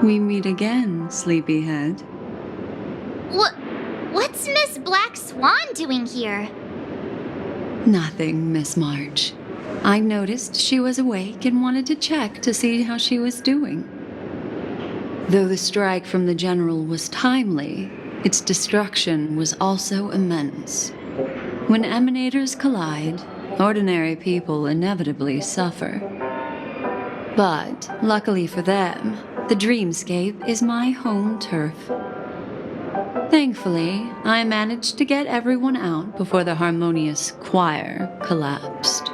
We meet again, sleepyhead. What's Miss Black Swan doing here? Nothing, Miss March. I noticed she was awake and wanted to check to see how she was doing. Though the strike from the General was timely, its destruction was also immense. When emanators collide, ordinary people inevitably suffer. But, luckily for them, the dreamscape is my home turf. Thankfully, I managed to get everyone out before the harmonious choir collapsed.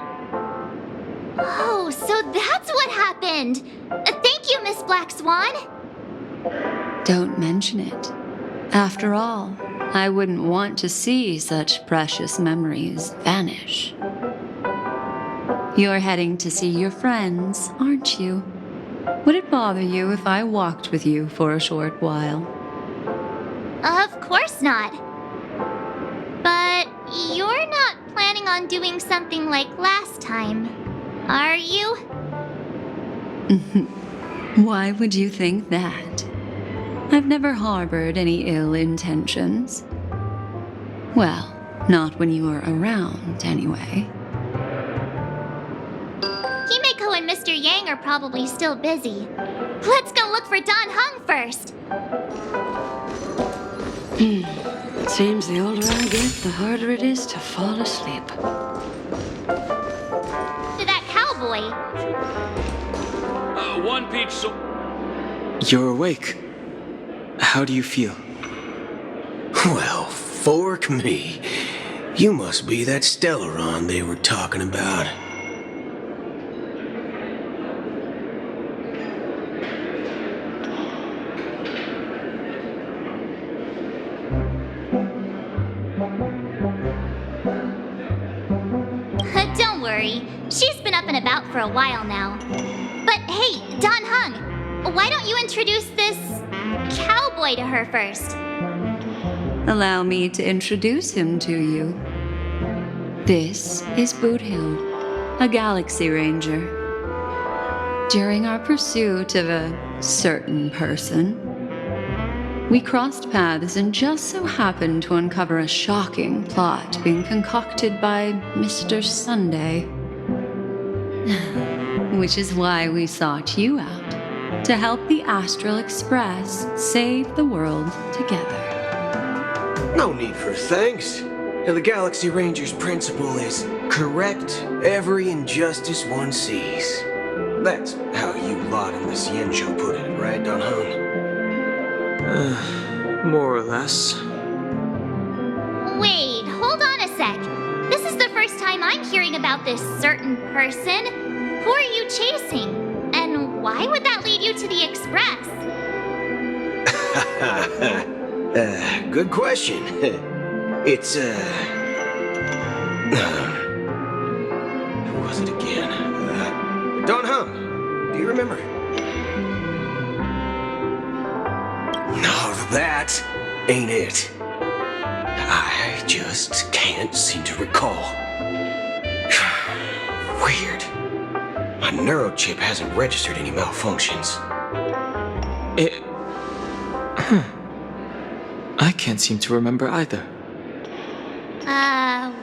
Oh, so that's what happened! Thank you, Miss Black Swan! Don't mention it. After all, I wouldn't want to see such precious memories vanish. You're heading to see your friends, aren't you? Would it bother you if I walked with you for a short while? Of course not. But you're not planning on doing something like last time, are you? Why would you think that? I've never harbored any ill intentions. Well, not when you were around, anyway. Himeko and Mr. Yang are probably still busy. Let's go look for Don Hung first. Seems the older I get, the harder it is to fall asleep. To that cowboy. One peach so... You're awake. How do you feel? Well, fork me. You must be that Stellaron they were talking about. Don't worry. She's been up and about for a while now. But hey, Don Hung, why don't you introduce this cowboy to her first? Allow me to introduce him to you. This is Boothill, a Galaxy Ranger. During our pursuit of a certain person, we crossed paths and just so happened to uncover a shocking plot being concocted by Mr. Sunday. Which is why we sought you out, to help the Astral Express save the world together. No need for thanks. The Galaxy Ranger's principle is correct every injustice one sees. That's how you lot in the Ciencio put it, right, Don Hung? More or less. Wait, hold on a sec. This is the first time I'm hearing about this certain person. Who are you chasing? And why would that lead you to the Express? Good question. It's, who was it again? Don Hung. Do you remember? No, that ain't it. I just can't seem to recall. Weird. My neurochip hasn't registered any malfunctions. I can't seem to remember either.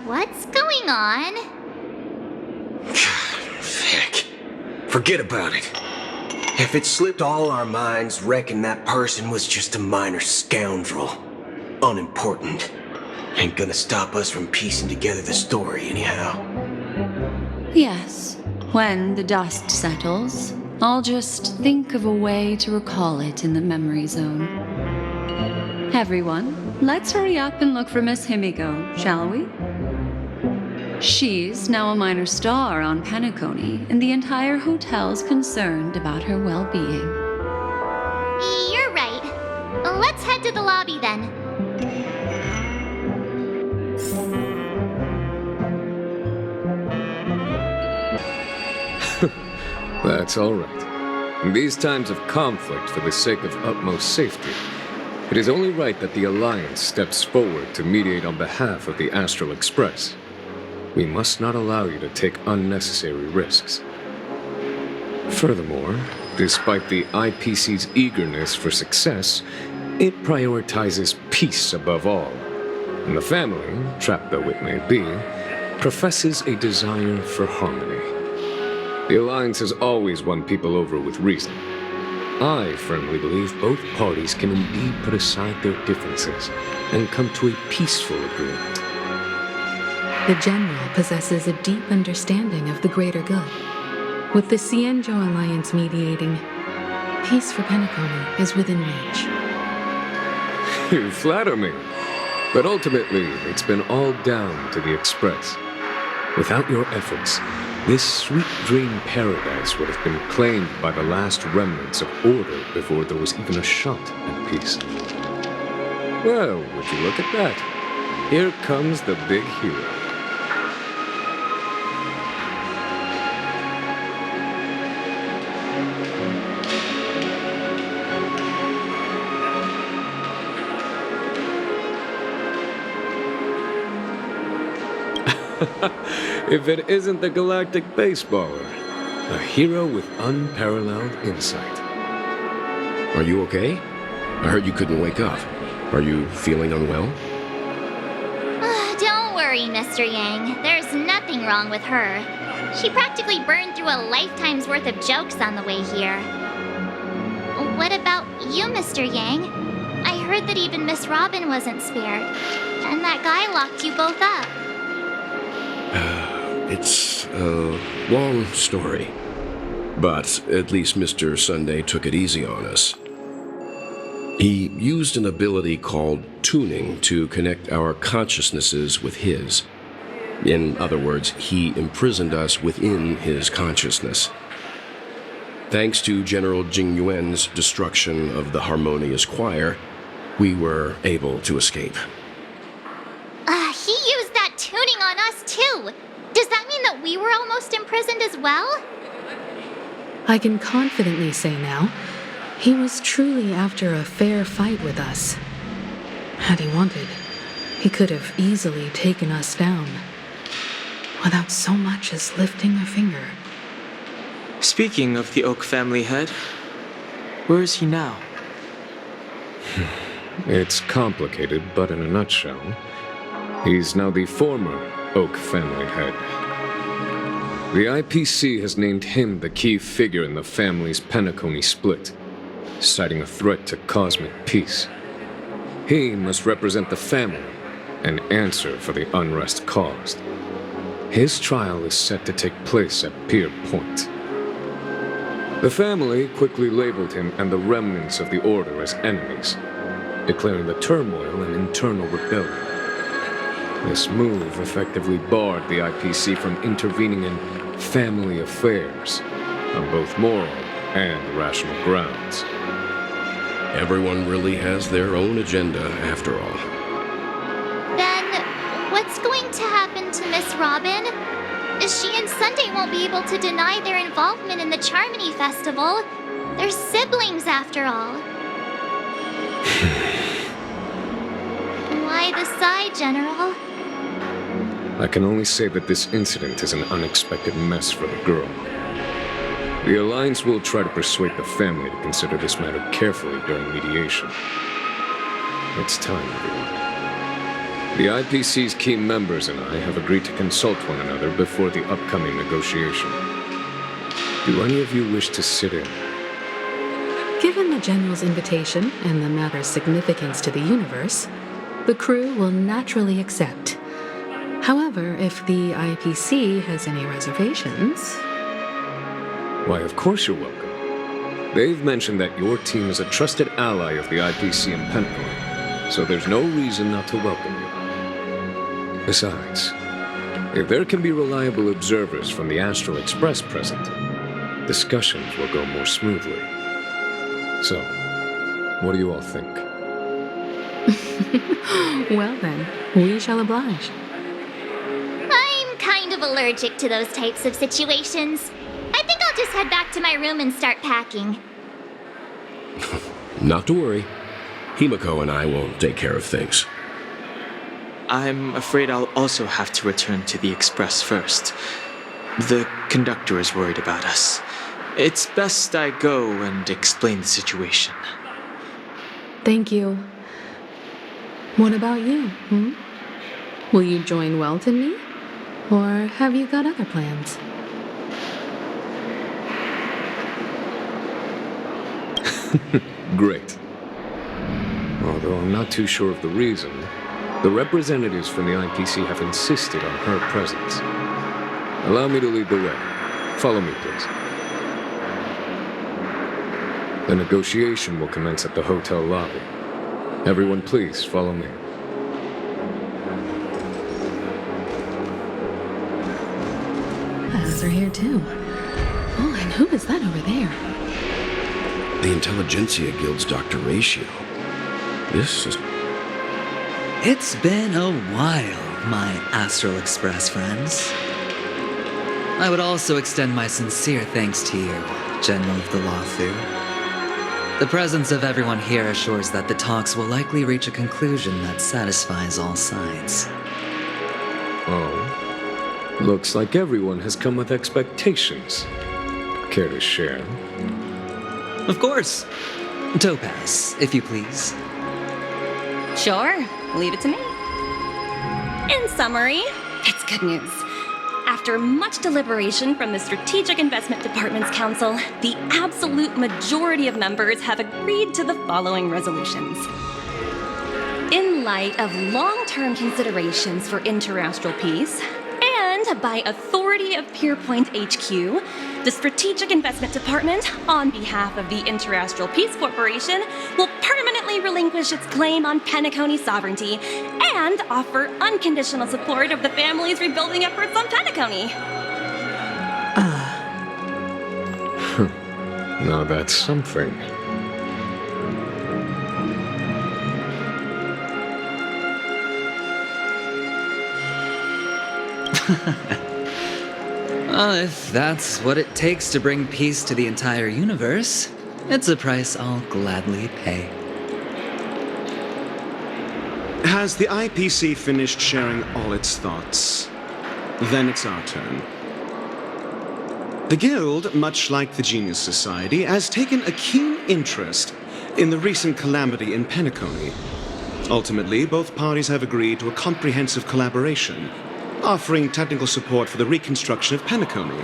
What's going on? Heck. Forget about it. If it slipped all our minds, reckon that person was just a minor scoundrel. Unimportant. Ain't gonna stop us from piecing together the story anyhow. Yes, when the dust settles, I'll just think of a way to recall it in the memory zone. Everyone, let's hurry up and look for Miss Himiko, shall we? She's now a minor star on Penacony, and the entire hotel's concerned about her well-being. You're right. Let's head to the lobby then. That's all right. In these times of conflict for the sake of utmost safety, it is only right that the Alliance steps forward to mediate on behalf of the Astral Express. We must not allow you to take unnecessary risks. Furthermore, Despite the IPC's eagerness for success, it prioritizes peace above all. And the family, trapped though it may be, professes a desire for harmony. The Alliance has always won people over with reason. I firmly believe both parties can indeed put aside their differences and come to a peaceful agreement. The General possesses a deep understanding of the greater good. With the Cienjo Alliance mediating, peace for Penacony is within reach. You flatter me. But ultimately, it's been all down to the Express. Without your efforts, this sweet dream paradise would have been claimed by the last remnants of order before there was even a shot at peace. Well, would you look at that? Here comes the big hero. If it isn't the galactic baseballer, a hero with unparalleled insight. Are you okay? I heard you couldn't wake up. Are you feeling unwell? Don't worry, Mr. Yang. There's nothing wrong with her. She practically burned through a lifetime's worth of jokes on the way here. What about you, Mr. Yang? I heard that even Miss Robin wasn't spared, and that guy locked you both up. It's a long story. But at least Mr. Sunday took it easy on us. He used an ability called tuning to connect our consciousnesses with his. In other words, he imprisoned us within his consciousness. Thanks to General Jing Yuan's destruction of the Harmonious Choir, we were able to escape. He used that tuning on us too. Does that mean that we were almost imprisoned as well? I can confidently say now, he was truly after a fair fight with us. Had he wanted, he could have easily taken us down, without so much as lifting a finger. Speaking of the Oak family head, where is he now? It's complicated, but in a nutshell, he's now the former Oak family head. The IPC has named him the key figure in the family's Penacony split, citing a threat to cosmic peace. He must represent the family and answer for the unrest caused. His trial is set to take place at Pier Point. The family quickly labeled him and the remnants of the Order as enemies, declaring the turmoil an internal rebellion. This move effectively barred the IPC from intervening in family affairs on both moral and rational grounds. Everyone really has their own agenda, after all. Then, what's going to happen to Miss Robin? She and Sunday won't be able to deny their involvement in the Charmony Festival. They're siblings, after all. Why the sigh, General? I can only say that this incident is an unexpected mess for the girl. The Alliance will try to persuade the family to consider this matter carefully during mediation. It's time, everyone. The IPC's key members and I have agreed to consult one another before the upcoming negotiation. Do any of you wish to sit in? Given the General's invitation and the matter's significance to the universe, the crew will naturally accept. However, if the IPC has any reservations... Why, of course you're welcome. They've mentioned that your team is a trusted ally of the IPC in Penacony, so there's no reason not to welcome you. Besides, if there can be reliable observers from the Astral Express present, discussions will go more smoothly. So, what do you all think? Well then, we shall oblige. I'm kind of allergic to those types of situations. I think I'll just head back to my room and start packing. Not to worry. Himiko and I will take care of things. I'm afraid I'll also have to return to the Express first. The conductor is worried about us. It's best I go and explain the situation. Thank you. What about you? Will you join Welt and me? Or have you got other plans? Great. Although I'm not too sure of the reason, the representatives from the IPC have insisted on her presence. Allow me to lead the way. Follow me, please. The negotiation will commence at the hotel lobby. Everyone, please follow me. Others are here too. Oh, and who is that over there? The Intelligentsia Guild's Dr. Ratio. This is... It's been a while, my Astral Express friends. I would also extend my sincere thanks to you, General of the Lawfu. The presence of everyone here assures that the talks will likely reach a conclusion that satisfies all sides. Oh. Looks like everyone has come with expectations. Care to share? Of course. Topaz, if you please. Sure, leave it to me. In summary, it's good news. After much deliberation from the Strategic Investment Department's Council, the absolute majority of members have agreed to the following resolutions. In light of long-term considerations for interastral peace, and by authority of Pierpoint HQ, the Strategic Investment Department, on behalf of the Interastral Peace Corporation, will permanently relinquish its claim on Penacony sovereignty and offer unconditional support of the family's rebuilding efforts on Penacony. Now that's something. Well, if that's what it takes to bring peace to the entire universe, it's a price I'll gladly pay. Has the IPC finished sharing all its thoughts? Then it's our turn. The Guild, much like the Genius Society, has taken a keen interest in the recent calamity in Penacony. Ultimately, both parties have agreed to a comprehensive collaboration, offering technical support for the reconstruction of Penacony.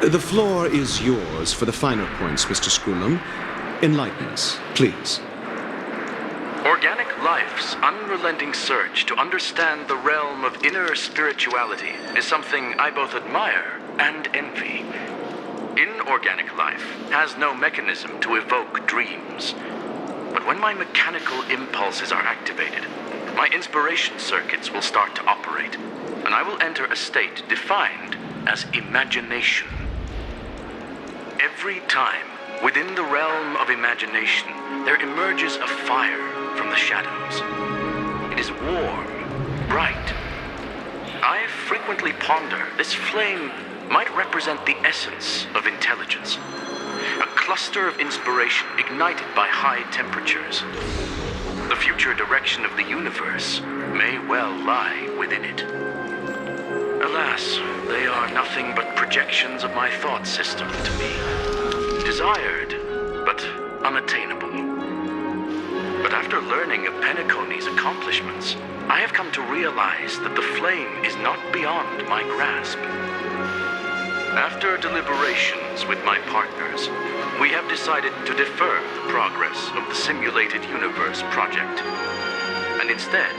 The floor is yours for the finer points, Mr. Scroolum. Enlighten us, please. Organic life's unrelenting search to understand the realm of inner spirituality is something I both admire and envy. Inorganic life has no mechanism to evoke dreams. But when my mechanical impulses are activated, my inspiration circuits will start to operate, and I will enter a state defined as imagination. Every time, within the realm of imagination, there emerges a fire from the shadows. It is warm, bright. I frequently ponder this flame might represent the essence of intelligence, a cluster of inspiration ignited by high temperatures. The future direction of the universe may well lie within it. Alas, they are nothing but projections of my thought system to me. Desired, but unattainable. But after learning of Penacony's accomplishments, I have come to realize that the flame is not beyond my grasp. After deliberations with my partners, we have decided to defer the progress of the Simulated Universe project, and instead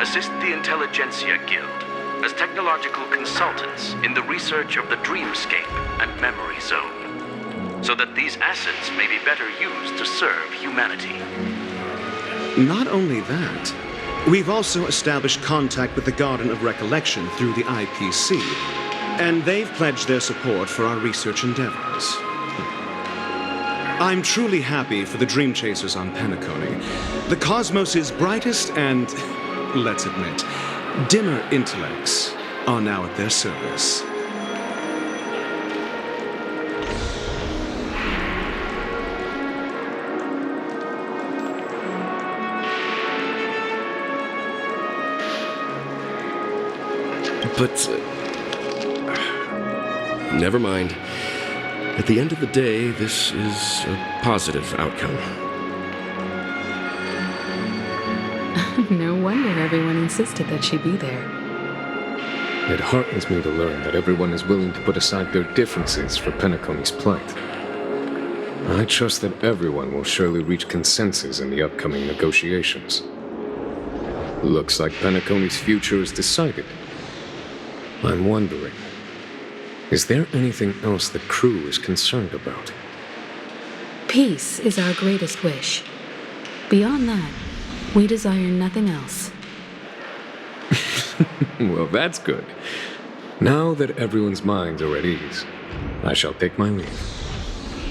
assist the Intelligentsia Guild as technological consultants in the research of the Dreamscape and Memory Zone, so that these assets may be better used to serve humanity. Not only that, we've also established contact with the Garden of Recollection through the IPC, and they've pledged their support for our research endeavors. I'm truly happy for the Dream Chasers on Penacony. The cosmos' brightest and, let's admit, dimmer intellects are now at their service. But... never mind. At the end of the day, this is a positive outcome. No wonder everyone insisted that she be there. It heartens me to learn that everyone is willing to put aside their differences for Penacony's plight. I trust that everyone will surely reach consensus in the upcoming negotiations. Looks like Penacony's future is decided. I'm wondering, is there anything else the crew is concerned about? Peace is our greatest wish. Beyond that, we desire nothing else. Well, that's good. Now that everyone's minds are at ease, I shall take my leave.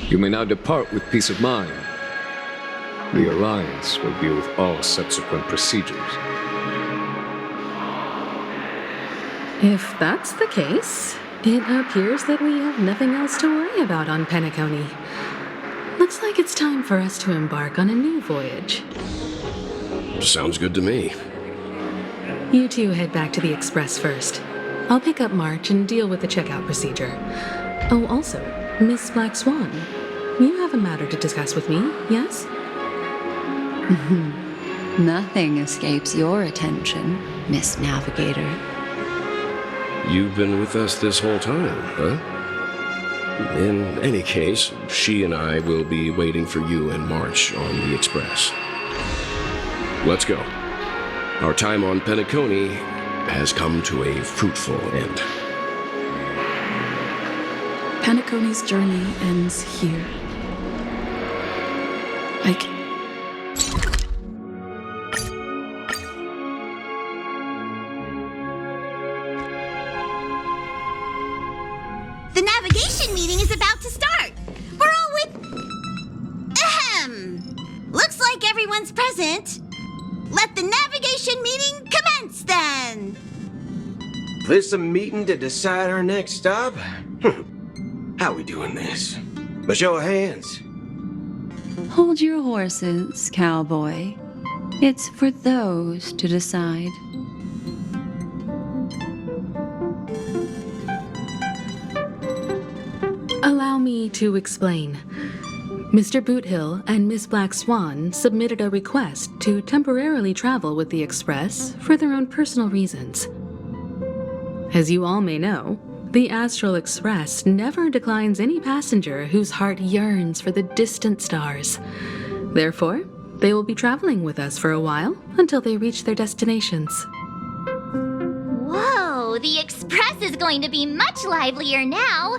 You may now depart with peace of mind. The Alliance will deal with all subsequent procedures. If that's the case, it appears that we have nothing else to worry about on Penacony. Looks like it's time for us to embark on a new voyage. Sounds good to me. You two head back to the Express first. I'll pick up March and deal with the checkout procedure. Oh, also, Miss Black Swan, you have a matter to discuss with me, yes? Nothing escapes your attention, Miss Navigator. You've been with us this whole time, huh? In any case, she and I will be waiting for you and March on the Express. Let's go. Our time on Penacony has come to a fruitful end. Penacony's journey ends here. The navigation meeting is about to start. We're all with... Ahem. Looks like everyone's present. Let the navigation meeting commence then. This a meeting to decide our next stop? How we doing this? A show of hands. Hold your horses, cowboy. It's for those to decide. Allow me to explain. Mr. Boothill and Miss Black Swan submitted a request to temporarily travel with the Express for their own personal reasons. As you all may know, the Astral Express never declines any passenger whose heart yearns for the distant stars. Therefore, they will be traveling with us for a while until they reach their destinations. Whoa, the Express is going to be much livelier now.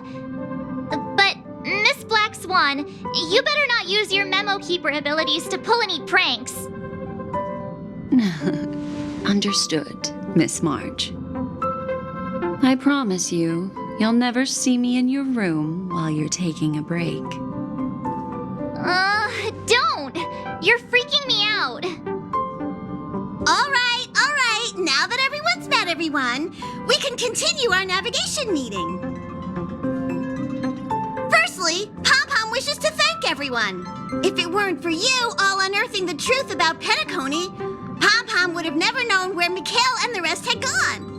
But, Miss Black Swan, you better not use your memo keeper abilities to pull any pranks. Understood, Miss March. I promise you, you'll never see me in your room while you're taking a break. Don't! You're freaking me out. All right. Now that everyone's met everyone, we can continue our navigation meeting. Firstly, Pom-Pom wishes to thank everyone. If it weren't for you all unearthing the truth about Penacony, Pom-Pom would have never known where Mikhail and the rest had gone.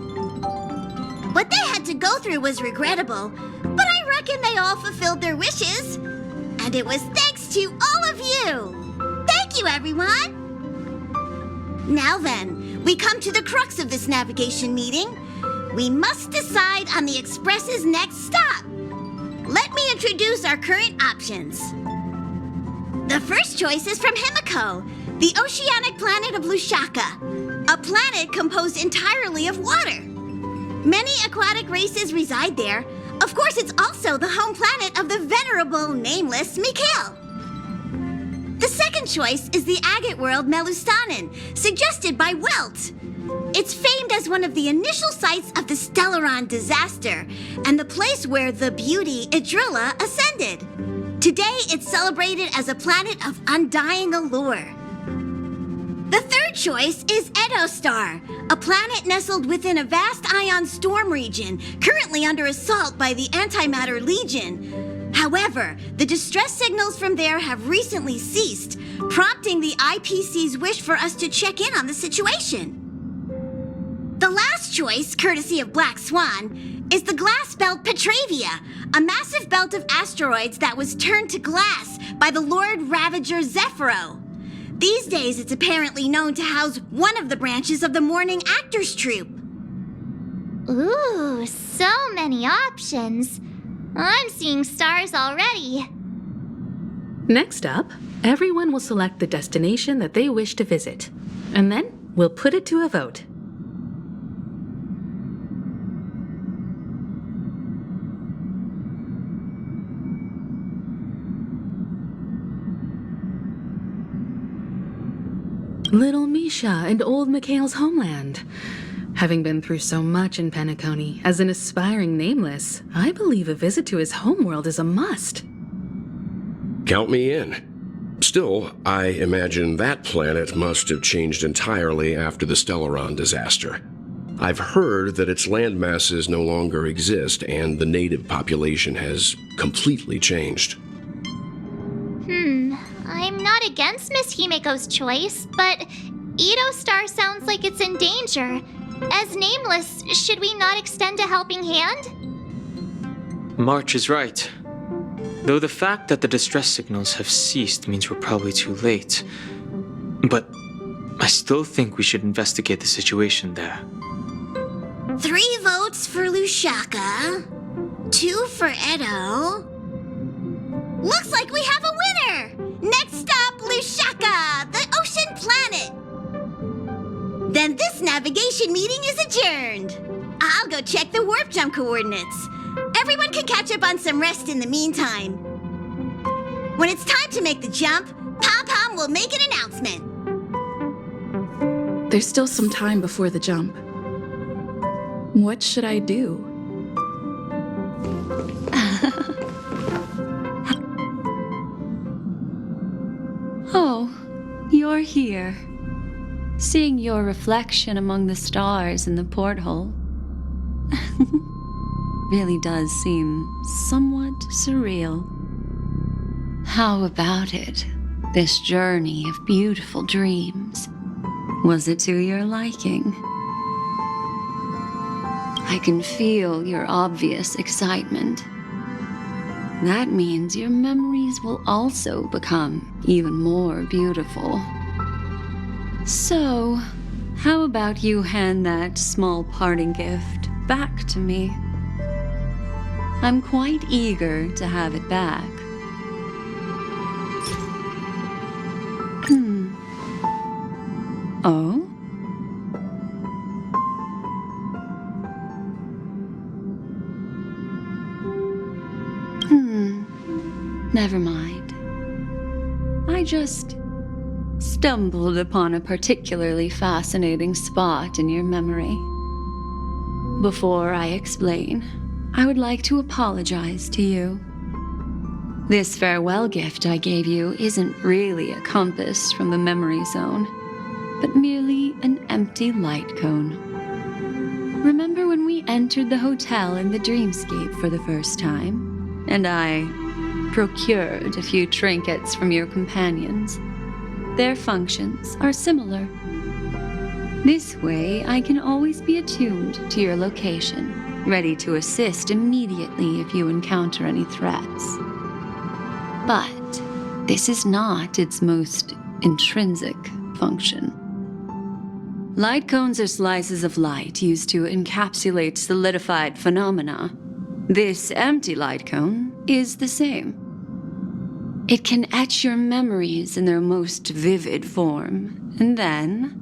What they had to go through was regrettable, but I reckon they all fulfilled their wishes. And it was thanks to all of you. Thank you, everyone. Now then, we come to the crux of this navigation meeting. We must decide on the Express's next stop. Let me introduce our current options. The first choice is from Himiko, the oceanic planet of Lushaka, a planet composed entirely of water. Many aquatic races reside there. Of course, it's also the home planet of the venerable, nameless Mikhail. The second choice is the agate world Melustanen, suggested by Welt. It's famed as one of the initial sites of the Stellaron disaster, and the place where the beauty Idrilla ascended. Today, it's celebrated as a planet of undying allure. The third choice is Edostar, a planet nestled within a vast ion storm region, currently under assault by the Antimatter Legion. However, the distress signals from there have recently ceased, prompting the IPC's wish for us to check in on the situation. The last choice, courtesy of Black Swan, is the glass belt Petravia, a massive belt of asteroids that was turned to glass by the Lord Ravager Zephyro. These days, it's apparently known to house one of the branches of the Morning Actors Troupe. Ooh, so many options. I'm seeing stars already. Next up, everyone will select the destination that they wish to visit, and then we'll put it to a vote. Little Misha and old Mikhail's homeland. Having been through so much in Penacony, as an aspiring nameless, I believe a visit to his homeworld is a must. Count me in. Still, I imagine that planet must have changed entirely after the Stellaron disaster. I've heard that its land masses no longer exist and the native population has completely changed. I'm not against Miss Himiko's choice, but Edo Star sounds like it's in danger. As nameless, should we not extend a helping hand? March is right. Though the fact that the distress signals have ceased means we're probably too late. But I still think we should investigate the situation there. 3 votes for Lushaka, 2 for Edo. Looks like we have a winner! Next up, Lushaka, the ocean planet. Then this navigation meeting is adjourned. I'll go check the warp jump coordinates. Everyone can catch up on some rest in the meantime. When it's time to make the jump, Pom-Pom will make an announcement. There's still some time before the jump. What should I do? Oh, you're here. Seeing your reflection among the stars in the porthole really does seem somewhat surreal. How about it, this journey of beautiful dreams? Was it to your liking? I can feel your obvious excitement. That means your memories will also become even more beautiful. So, how about you hand that small parting gift back to me? I'm quite eager to have it back. Oh? Never mind. I just stumbled upon a particularly fascinating spot in your memory. Before I explain, I would like to apologize to you. This farewell gift I gave you isn't really a compass from the memory zone, but merely an empty light cone. Remember when we entered the hotel in the dreamscape for the first time, and I procured a few trinkets from your companions? Their functions are similar. This way, I can always be attuned to your location, ready to assist immediately if you encounter any threats. But this is not its most intrinsic function. Light cones are slices of light used to encapsulate solidified phenomena. This empty light cone is the same. It can etch your memories in their most vivid form, and then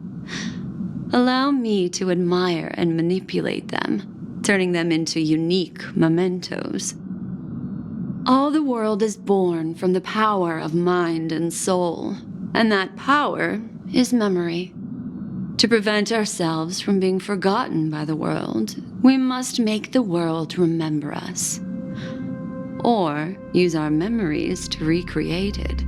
allow me to admire and manipulate them, turning them into unique mementos. All the world is born from the power of mind and soul, and that power is memory. To prevent ourselves from being forgotten by the world, we must make the world remember us, or use our memories to recreate it.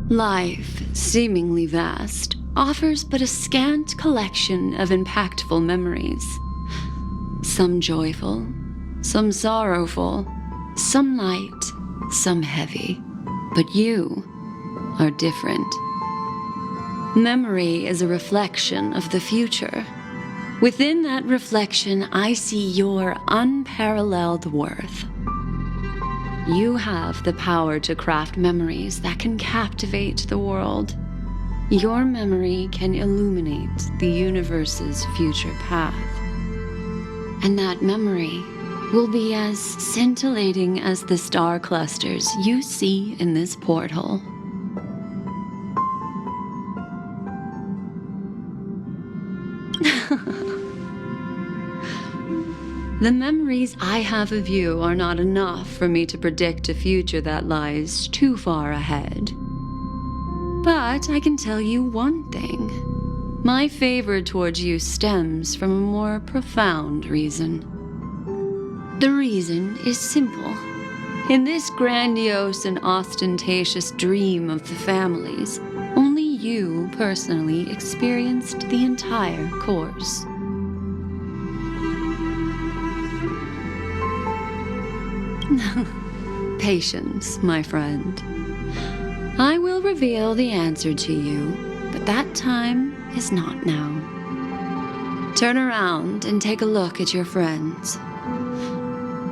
Life, seemingly vast, offers but a scant collection of impactful memories. Some joyful, some sorrowful, some light, some heavy. But you are different. Memory is a reflection of the future. Within that reflection, I see your unparalleled worth. You have the power to craft memories that can captivate the world. Your memory can illuminate the universe's future path. And that memory will be as scintillating as the star clusters you see in this porthole. The memories I have of you are not enough for me to predict a future that lies too far ahead. But I can tell you one thing. My favor towards you stems from a more profound reason. The reason is simple. In this grandiose and ostentatious dream of the families, only you personally experienced the entire course. Patience, my friend. I will reveal the answer to you, but that time is not now. Turn around and take a look at your friends.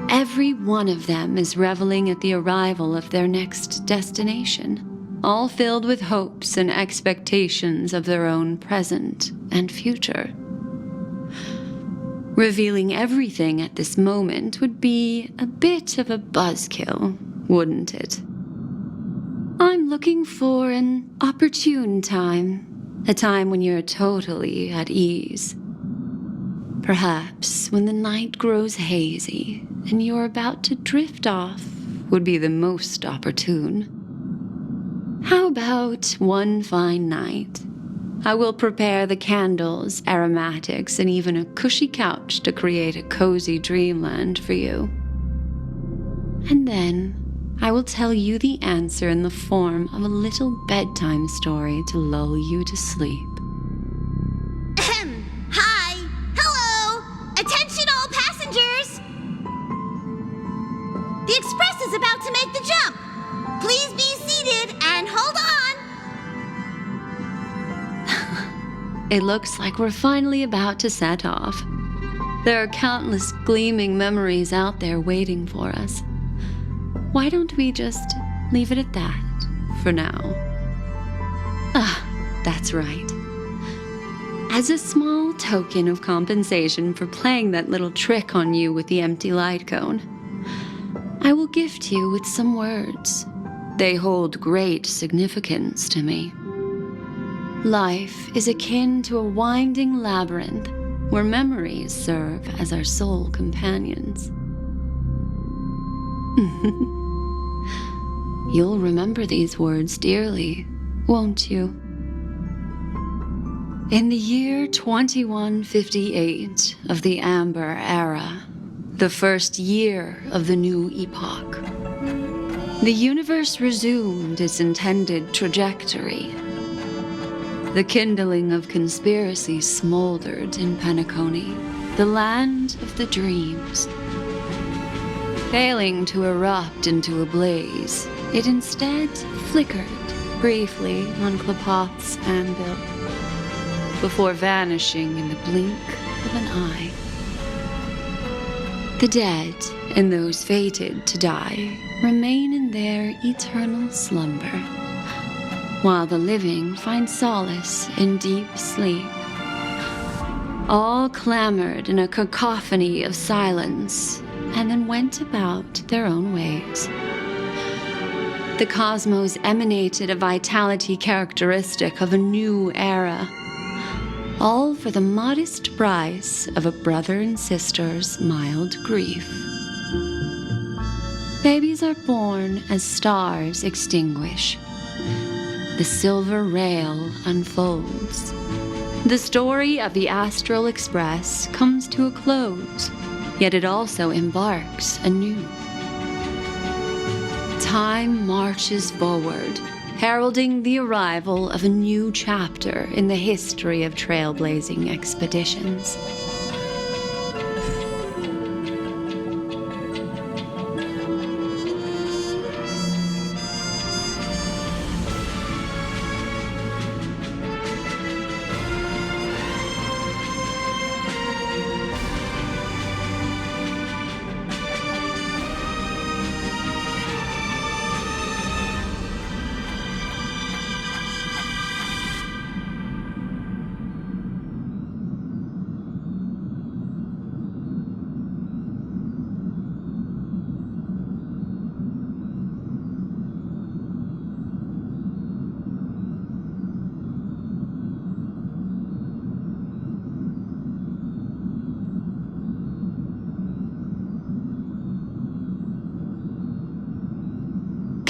Every one of them is reveling at the arrival of their next destination, all filled with hopes and expectations of their own present and future. Revealing everything at this moment would be a bit of a buzzkill, wouldn't it? I'm looking for an opportune time, a time when you're totally at ease. Perhaps when the night grows hazy and you're about to drift off would be the most opportune. How about one fine night? I will prepare the candles, aromatics, and even a cushy couch to create a cozy dreamland for you. And then I will tell you the answer in the form of a little bedtime story to lull you to sleep. Hi! Hello! Attention all passengers! The express is about to make the jump. Please be seated and hold on. It looks like we're finally about to set off. There are countless gleaming memories out there waiting for us. Why don't we just leave it at that for now? That's right. As a small token of compensation for playing that little trick on you with the empty light cone, I will gift you with some words. They hold great significance to me. Life is akin to a winding labyrinth where memories serve as our sole companions. You'll remember these words dearly, won't you? In the year 2158 of the Amber Era, the first year of the new epoch, the universe resumed its intended trajectory. The kindling of conspiracy smoldered in Penacony, the land of the dreams. Failing to erupt into a blaze, it instead flickered briefly on Klapoth's anvil, before vanishing in the blink of an eye. The dead and those fated to die remain in their eternal slumber, while the living find solace in deep sleep. All clamored in a cacophony of silence, and then went about their own ways. The cosmos emanated a vitality characteristic of a new era, all for the modest price of a brother and sister's mild grief. Babies are born as stars extinguish. The silver rail unfolds. The story of the Astral Express comes to a close, yet it also embarks anew. Time marches forward, heralding the arrival of a new chapter in the history of trailblazing expeditions.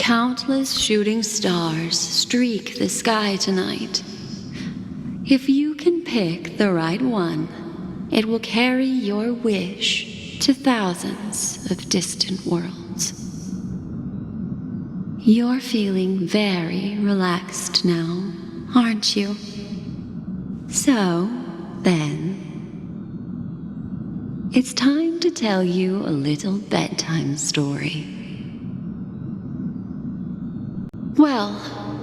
Countless shooting stars streak the sky tonight. If you can pick the right one, it will carry your wish to thousands of distant worlds. You're feeling very relaxed now, aren't you? So, then, it's time to tell you a little bedtime story. Well,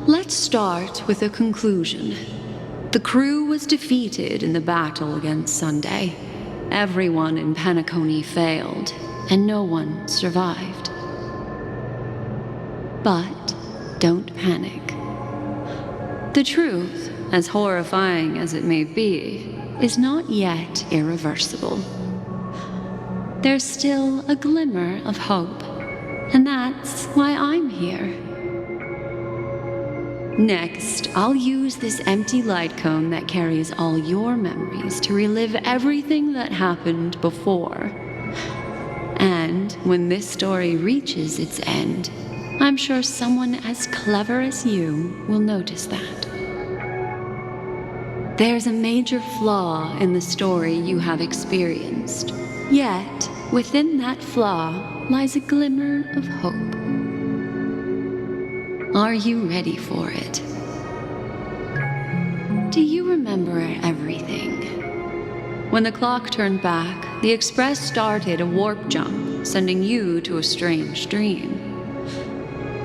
let's start with a conclusion. The crew was defeated in the battle against Sunday. Everyone in Penacony failed, and no one survived. But don't panic. The truth, as horrifying as it may be, is not yet irreversible. There's still a glimmer of hope, and that's why I'm here. Next, I'll use this empty light cone that carries all your memories to relive everything that happened before. And when this story reaches its end, I'm sure someone as clever as you will notice that. There's a major flaw in the story you have experienced, yet within that flaw lies a glimmer of hope. Are you ready for it? Do you remember everything? When the clock turned back, the Express started a warp jump, sending you to a strange dream.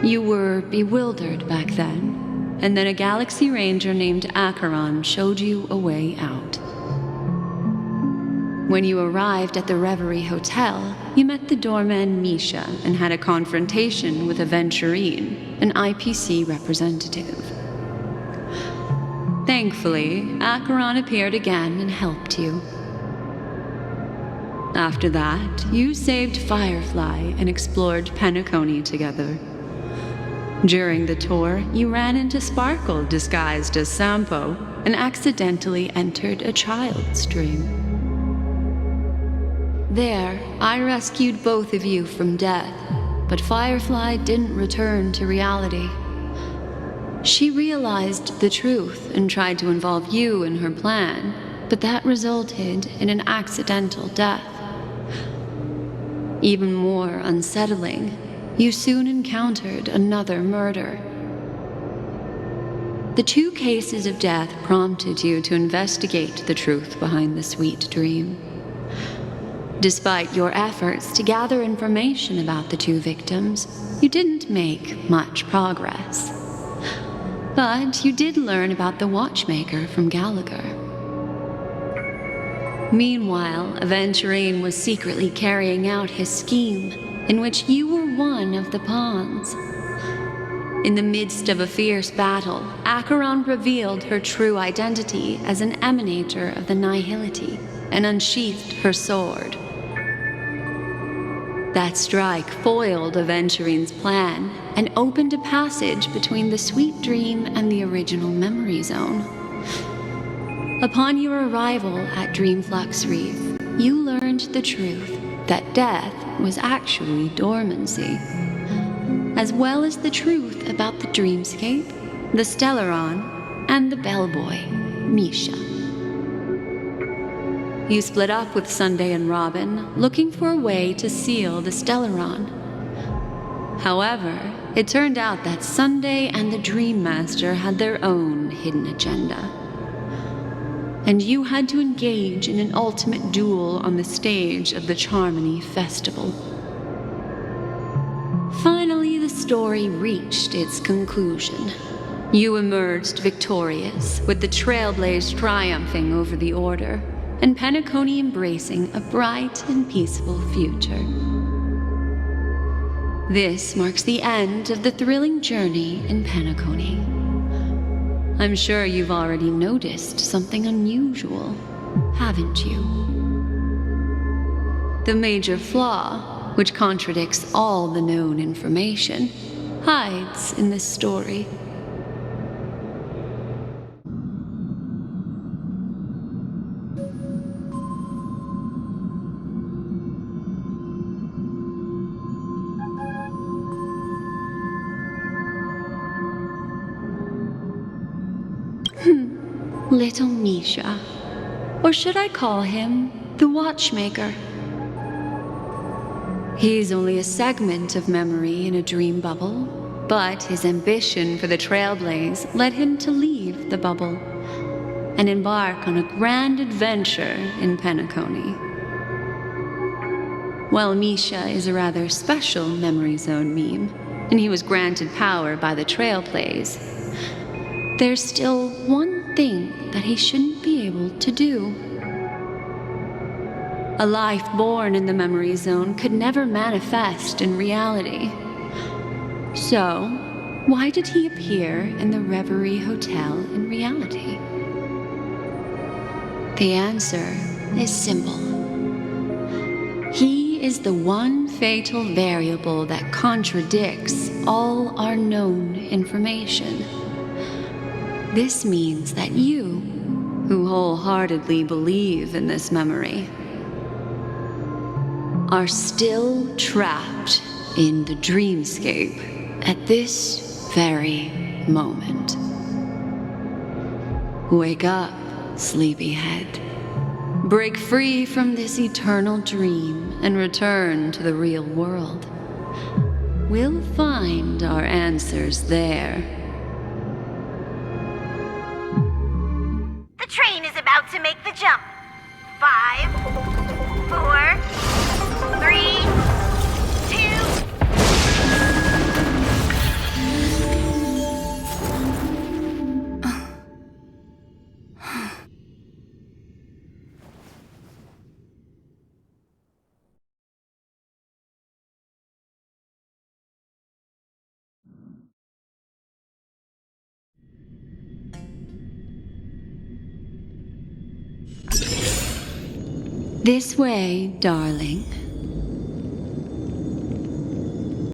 You were bewildered back then, and then a Galaxy Ranger named Acheron showed you a way out. When you arrived at the Reverie Hotel, you met the doorman Misha and had a confrontation with Aventurine, an IPC representative. Thankfully, Acheron appeared again and helped you. After that, you saved Firefly and explored Penacony together. During the tour, you ran into Sparkle disguised as Sampo and accidentally entered a child's dream. There, I rescued both of you from death, but Firefly didn't return to reality. She realized the truth and tried to involve you in her plan, but that resulted in an accidental death. Even more unsettling, you soon encountered another murder. The 2 cases of death prompted you to investigate the truth behind the sweet dream. Despite your efforts to gather information about the 2 victims, you didn't make much progress. But you did learn about the watchmaker from Gallagher. Meanwhile, Aventurine was secretly carrying out his scheme, in which you were one of the pawns. In the midst of a fierce battle, Acheron revealed her true identity as an emanator of the Nihility and unsheathed her sword. That strike foiled Aventurine's plan and opened a passage between the sweet dream and the original memory zone. Upon your arrival at Dreamflux Reef, you learned the truth that death was actually dormancy, as well as the truth about the dreamscape, the Stellaron, and the bellboy, Misha. You split up with Sunday and Robin, looking for a way to seal the Stellaron. However, it turned out that Sunday and the Dream Master had their own hidden agenda. And you had to engage in an ultimate duel on the stage of the Charmony Festival. Finally, the story reached its conclusion. You emerged victorious, with the Trailblaze triumphing over the Order, and Penacony embracing a bright and peaceful future. This marks the end of the thrilling journey in Penacony. I'm sure you've already noticed something unusual, haven't you? The major flaw, which contradicts all the known information, hides in this story. Little Misha. Or should I call him the Watchmaker? He's only a segment of memory in a dream bubble, but his ambition for the Trailblaze led him to leave the bubble and embark on a grand adventure in Penacony. While Misha is a rather special memory zone meme, and he was granted power by the Trailblaze, there's still one thing that he shouldn't be able to do. A life born in the memory zone could never manifest in reality. So, why did he appear in the Reverie Hotel in reality? The answer is simple. He is the one fatal variable that contradicts all our known information. This means that you, who wholeheartedly believe in this memory, are still trapped in the dreamscape at this very moment. Wake up, sleepyhead. Break free from this eternal dream and return to the real world. We'll find our answers there. The train is about to make the jump. 5, 4, 3, 2. This way, darling.